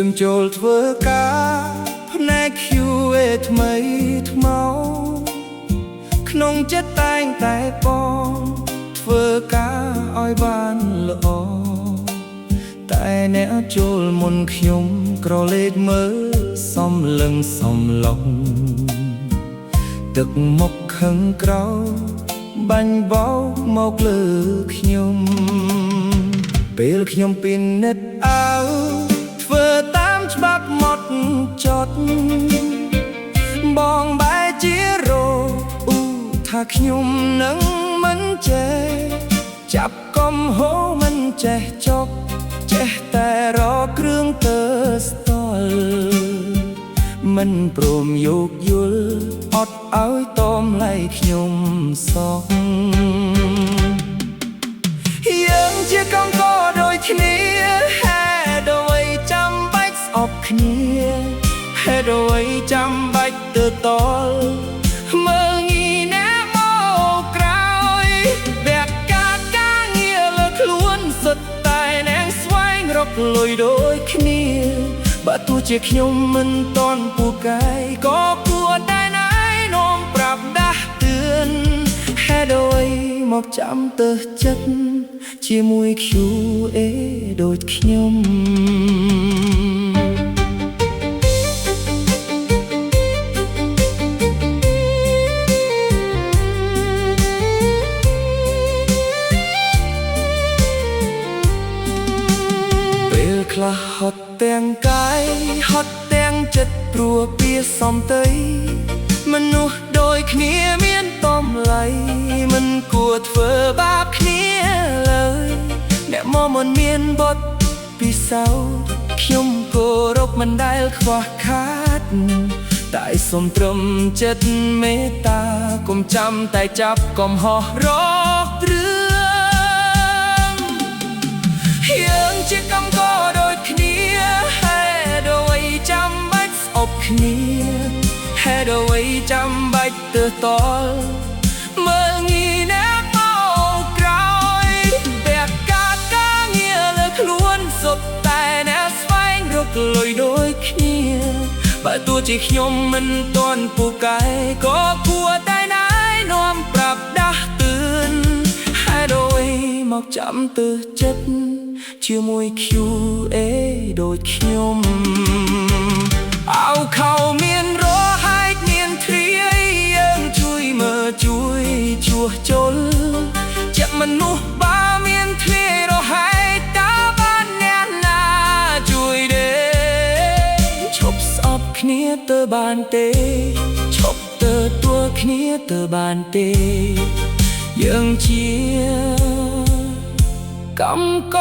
មចូលធ្វើការផ្នែក QA ថ្មីថ្មោក្នុងចិត្តតែងតែបងធ្វើការឲ្យបានល្អតែអ្នកចូលមុនខ្ញុំក្រឡេកមើលសំលឹងសំឡុងទឹកមុខខឹងក្រោបាញ់បោកមកលើខ្ញុំពេលខ្ញុំពិនិត្យអើធ្វើតាមច្បាប់ម៉ត់ចត់បងបែរជារថាខ្ញុំនឹងមិនចេះចាប់កំហូរមិនចេះចប់ចេះតែរកគ្រឿងទៅស្ទល់មិនព្រមយោគយល់អត់ឲ្យតមឡៃខ្ញុំសោះយើងជាកំកដូចគ្នាហេតុអ្វីចាំបាច់ស្អប់គ្នាហេតុអ្វីចាំបាច់ទៅតល់មើលងាយណាស់មកក្រោយបែបការងារលើខ្លួនសុទ្ធតែនាងស្វែងរកលុយដូចគ្នាបើទោះជាខ្ញុំមិនតន់ពូកែក៏គួរតែណែនាំប្រាប់ដាស់តឿនហេតុអ្វីមកចាំទៅចិត្តជាមួយ QA ដូចខ្ញុំពេលខ្លះហត់ទាំងកាយហត់ទាំងចិត្តព្រោះពាសំតីមនុស្សដូចគ្នាមានតំលៃមិនគួរធ្វើបាបគ្នាឡើយអ្នកមកមិនមានបទពិសោធន៍ខ្ញុំគោរពមិនដែលខ្វះខាតតែសូមត្រឹមចិត្តមេត្តាកុំចាំតែចាប់កំហុសរករឿងយើងជាកំកដូចគ្នាហេតុអ្វីចាំបាច់ស្អប់គ្នាហេតុអ្វីចាំបាច់ទៅតល់មើលងាយណាស់មកក្រោយបែបការងារលើខ្លួនសុទ្ធតែអ្នកស្វែងរកលុយដូចគ្នាបើទោះជាខ្ញុំមិនតន់ពូកែក៏គួរតែណែនាំប្រាប់ដាស់តឿនហេតុអ្វីមកចាំទៅចិត្តជាមួយ QA ដូចខ្ញុំអោខោមានរហែកមានទ្រាយយើងជួយមើលជួយជួសជុលចិត្តមនុស្សបើមានទ្រាយរហែកតើបានអ្នកណាជួយទេឈប់ស្អប់គ្នាទៅបានទេឈប់ទៅទួលគ្នាទៅបានទេយើងជាកំក